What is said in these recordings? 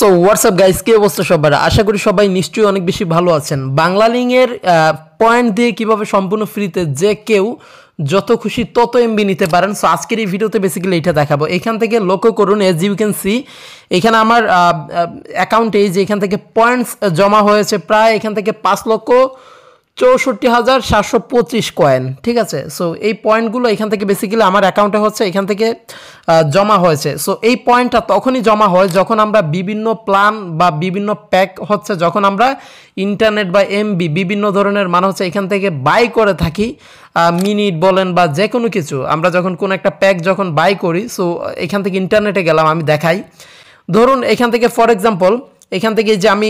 So WhatsApp guys, কি অবস্থা সবার? আশা করি সবাই নিশ্চয়ই অনেক বেশি ভালো আছেন। বাংলালিংকের পয়েন্ট দিয়ে কিভাবে সম্পূর্ণ ফ্রিতে যে কেউ যত খুশি তত এমবি নিতে পারেন। সো আজকের এই ভিডিওতে বেসিক্যালি এটা দেখাবো। এখান থেকে লক্ষ্য করুন, এজ ইউ ক্যান সি এখানে আমার অ্যাকাউন্টে যে এখান থেকে পয়েন্টস জমা হয়েছে প্রায় এখান থেকে 5,64,725 কয়েন। ঠিক আছে, সো এই পয়েন্টগুলো এখান থেকে বেসিক্যালি আমার অ্যাকাউন্টে হচ্ছে এখান থেকে জমা হয়েছে। সো এই পয়েন্টটা তখনই জমা হয় যখন আমরা বিভিন্ন প্ল্যান বা বিভিন্ন প্যাক হচ্ছে যখন আমরা ইন্টারনেট বা এমবি বিভিন্ন ধরনের মানে হচ্ছে এখান থেকে বাই করে থাকি, মিনিট বলেন বা যে কোনো কিছু আমরা যখন কোনো একটা প্যাক যখন বাই করি। সো এখান থেকে ইন্টারনেটে গেলাম, আমি দেখাই। ধরুন এখান থেকে ফর এক্সাম্পল এখান থেকে যে আমি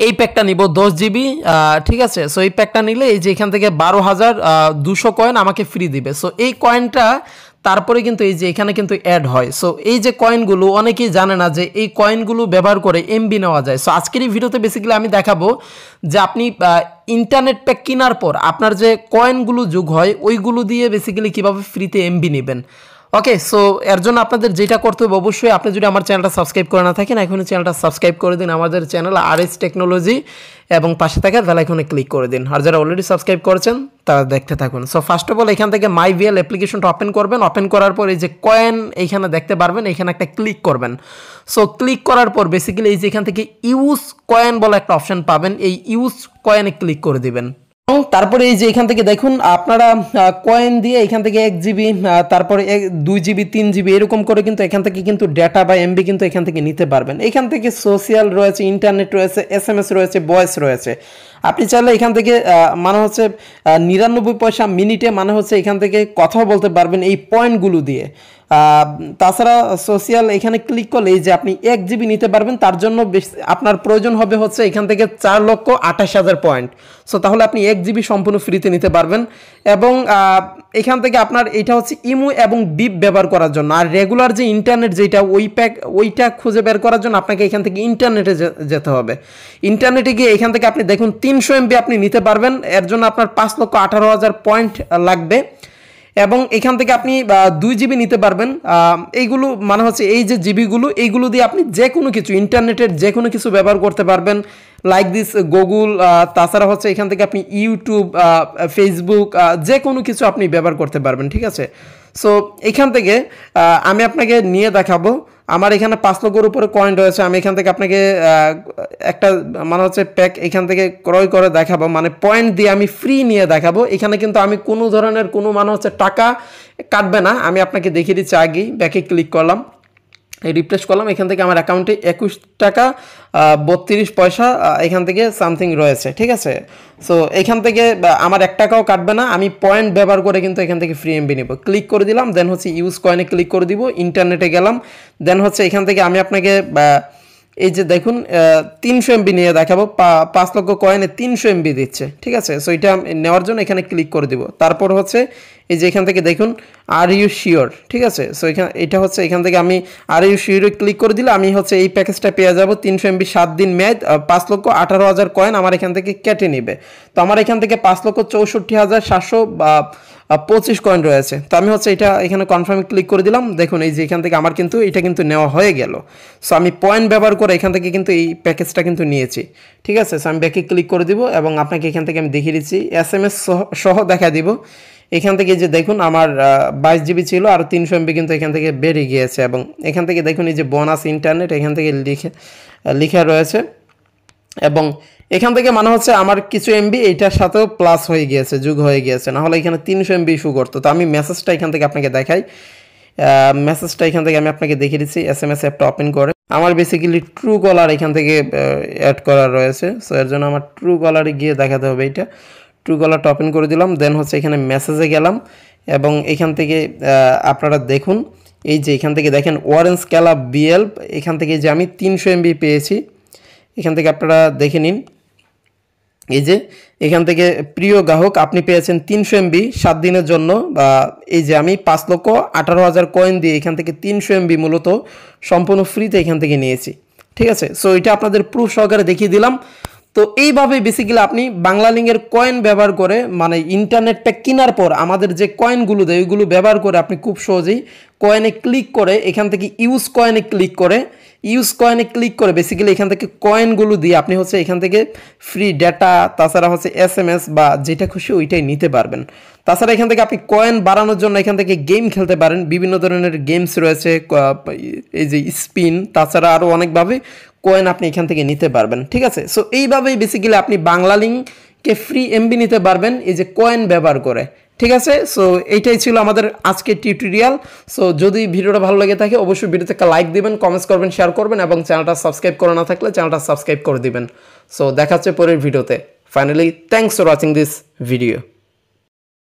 এই প্যাকটা নিব 10 জিবি, ঠিক আছে। সো এই প্যাকটা নিলে এই যে এখান থেকে 12,200 কয়েন আমাকে ফ্রি দিবে। সো এই কয়েনটা তারপরে কিন্তু এই যে এখানে কিন্তু অ্যাড হয়। সো এই যে কয়েনগুলো অনেকেই জানে না যে এই কয়েনগুলো ব্যবহার করে এমবি নেওয়া যায়। সো আজকের এই ভিডিওতে বেসিক্যালি আমি দেখাবো যে আপনি ইন্টারনেট প্যাক কেনার পর আপনার যে কয়েনগুলো যোগ হয় ওইগুলো দিয়ে বেসিক্যালি কীভাবে ফ্রিতে এমবি নেবেন। ওকে, সো এর জন্য আপনাদের যেটা করতে হবে, অবশ্যই আপনি যদি আমার চ্যানেলটা সাবস্ক্রাইব করে না থাকেন এখনই চ্যানেলটা সাবস্ক্রাইব করে দিন, আমাদের চ্যানেল RS টেকনোলজি, এবং পাশে থাকা বেল আইকনে ক্লিক করে দিন। আর যারা অলরেডি সাবস্ক্রাইব করেছেন তারা দেখতে থাকুন। সো ফার্স্ট অফ অল এখান থেকে মাই ভিএল অ্যাপ্লিকেশনটা ওপেন করবেন। ওপেন করার পর এই যে কয়েন এইখানে দেখতে পারবেন, এখানে একটা ক্লিক করবেন। সো ক্লিক করার পর বেসিক্যালি এই যে এখান থেকে ইউজ কয়েন বলে একটা অপশন পাবেন, এই ইউজ কয়েনে ক্লিক করে দিবেন। তারপরে এই যে এখান থেকে দেখুন আপনারা কয়েন দিয়ে এখান থেকে 1 জিবি, তারপরে 2 জিবি, 3 জিবি এরকম করে কিন্তু এখান থেকে কিন্তু ডেটা বা এমবি কিন্তু এখান থেকে নিতে পারবেন। এখান থেকে সোশ্যাল রয়েছে, ইন্টারনেট রয়েছে, SMS রয়েছে, ভয়েস রয়েছে। আপনি চাইলে এখান থেকে মানে হচ্ছে 99 পয়সা মিনিটে মানে হচ্ছে এখান থেকে কথাও বলতে পারবেন এই পয়েন্টগুলো দিয়ে। তাছাড়া সোশ্যাল এখানে ক্লিক করলে এই যে আপনি 1 জিবি নিতে পারবেন, তার জন্য আপনার প্রয়োজন হবে হচ্ছে এখান থেকে 4,28,000 পয়েন্ট। সো তাহলে আপনি 1 জিবি সম্পূর্ণ ফ্রিতে নিতে পারবেন। এবং এখান থেকে আপনার এটা হচ্ছে ইমো এবং বিপ ব্যবহার করার জন্য। আর রেগুলার যে ইন্টারনেট যেটা ওইটা খুঁজে বের করার জন্য আপনাকে এখান থেকে ইন্টারনেটে যেতে হবে। ইন্টারনেটে গিয়ে এখান থেকে আপনি দেখুন 300 MB আপনি নিতে পারবেন। এর জন্য আপনার 5,18,000 পয়েন্ট লাগবে। এবং এখান থেকে আপনি 2 জিবি নিতে পারবেন। এইগুলো মানে হচ্ছে এই যে জিবিগুলো, এইগুলো দিয়ে আপনি যে কোনো কিছু ইন্টারনেটের যে কোনো কিছু ব্যবহার করতে পারবেন, লাইক দিস গুগল। তাছাড়া হচ্ছে এখান থেকে আপনি ইউটিউব, ফেসবুক, যে কোনো কিছু আপনি ব্যবহার করতে পারবেন। ঠিক আছে, সো এখান থেকে আমি আপনাকে নিয়ে দেখাবো। আমার এখানে 5 লক্ষের উপরে কয়েন রয়েছে। আমি এখান থেকে আপনাকে একটা মানে হচ্ছে প্যাক এখান থেকে ক্রয় করে দেখাবো, মানে পয়েন্ট দিয়ে আমি ফ্রি নিয়ে দেখাবো। এখানে কিন্তু আমি কোনো ধরনের কোনো মানে হচ্ছে টাকা কাটবে না। আমি আপনাকে দেখিয়ে দিচ্ছি। আগেই ব্যাকে ক্লিক করলাম, রিফ্রেশ করলাম, এখান থেকে আমার অ্যাকাউন্টে 21 টাকা 32 পয়সা এখান থেকে সামথিং রয়েছে। ঠিক আছে, সো এখান থেকে আমার 1 টাকাও কাটবে না। আমি পয়েন্ট ব্যবহার করে কিন্তু এখান থেকে ফ্রি এমবি নেব। ক্লিক করে দিলাম, দেন হচ্ছে ইউজ কয়েনে ক্লিক করে দিব, ইন্টারনেটে গেলাম। দেন হচ্ছে এখান থেকে আমি আপনাকে এই যে দেখুন 300 MB নিয়ে দেখাবো। 5 লক্ষ কয়েনে 300 MB দিচ্ছে। ঠিক আছে, সো এটা নেওয়ার জন্য এখানে ক্লিক করে দিব। তারপর হচ্ছে এই যে এখান থেকে দেখুন আর ইউ শিওর। ঠিক আছে, সো এটা হচ্ছে এখান থেকে আমি আর ইউ শিওরে ক্লিক করে দিলে আমি হচ্ছে এই প্যাকেজটা পেয়ে যাব। 300 MB 7 দিন মেয়াদ, 5,18,000 কয়েন আমার এখান থেকে কেটে নিবে। তো আমার এখান থেকে 5,64,725 কয়েন রয়েছে। তো আমি হচ্ছে এটা এখানে কনফার্মে ক্লিক করে দিলাম। দেখুন এই যে এখান থেকে আমার কিন্তু এটা কিন্তু নেওয়া হয়ে গেল। সো আমি পয়েন্ট ব্যবহার করে এখান থেকে কিন্তু এই প্যাকেজটা কিন্তু নিয়েছি। ঠিক আছে, সো আমি ব্যাকে ক্লিক করে দিব এবং আপনাকে এখান থেকে আমি দেখিয়ে দিচ্ছি, SMS সহ দেখা দিব। এখান থেকে যে দেখুন আমার 22 জিবি ছিল, আর 300 MB কিন্তু এখান থেকে বেড়ে গিয়েছে। এবং এখান থেকে দেখুন এই যে বোনাস ইন্টারনেট এখান থেকে লেখা রয়েছে। এবং এখান থেকে মানে হচ্ছে আমার কিছু এমবি এইটার সাথেও প্লাস হয়ে গিয়েছে, যোগ হয়ে গিয়েছে, না হলে এখানে 300 MB ইস্যু করতো। তো আমি মেসেজটা এখান থেকে আপনাকে দেখাই। মেসেজটা এখান থেকে আমি আপনাকে দেখিয়ে দিচ্ছি। SMS অ্যাপটা ওপেন করে আমার বেসিক্যালি ট্রু কলার এখান থেকে অ্যাড করা রয়েছে। সো এর জন্য আমার ট্রু কলারে গিয়ে দেখাতে হবে। এইটা ট্রু কলারটা ওপেন করে দিলাম। দেন হচ্ছে এখানে মেসেজে গেলাম এবং এখান থেকে আপনারা দেখুন এই যে এখান থেকে দেখেন অরেঞ্জ ক্যালা BL, এখান থেকে যে আমি 300 MB পেয়েছি। এখান থেকে আপনারা দেখে নিন এই যে এখান থেকে প্রিয় গ্রাহক আপনি পেয়েছেন 300 MB 7 দিনের জন্য। এই যে আমি 5,18,000 কয়েন দিয়ে এখান থেকে 300 MB মূলত সম্পূর্ণ ফ্রিতে এখান থেকে নিয়েছি। ঠিক আছে, সো এটা আপনাদের প্রুফ সহকারে দেখিয়ে দিলাম। তো এইভাবে বেসিক্যালি আপনি বাংলালিংকের কয়েন ব্যবহার করে মানে ইন্টারনেট প্যাক কেনার পর আমাদের যে কয়েনগুলো দেয় ওইগুলো ব্যবহার করে আপনি খুব সহজেই কয়েনে ক্লিক করে এখান থেকে ইউজ কয়েনে ক্লিক করে বেসিক্যালি এখান থেকে কয়েনগুলো দিয়ে আপনি হচ্ছে এখান থেকে ফ্রি ডেটা তাছাড়া হচ্ছে SMS বা যেটা খুশি ওইটাই নিতে পারবেন। তাছাড়া এখান থেকে আপনি কয়েন বাড়ানোর জন্য এখান থেকে গেম খেলতে পারেন, বিভিন্ন ধরনের গেমস রয়েছে, এই যে স্পিন, তাছাড়া আরও অনেকভাবে কয়েন আপনি এখান থেকে নিতে পারবেন। ঠিক আছে, সো এইভাবেই বেসিক্যালি আপনি বাংলালিংকে ফ্রি এমবি নিতে পারবেন এই যে কয়েন ব্যবহার করে। ঠিক আছে, সো এইটাই ছিল আমাদের আজকের টিউটোরিয়াল। সো যদি ভিডিওটা ভালো লেগে থাকে অবশ্যই ভিডিওতে একটা লাইক দিবেন, কমেন্টস করবেন, শেয়ার করবেন এবং চ্যানেলটা সাবস্ক্রাইব করা না থাকলে চ্যানেলটা সাবস্ক্রাইব করে দিবেন। সো দেখা হচ্ছে পরের ভিডিওতে। Finally thanks for watching this video.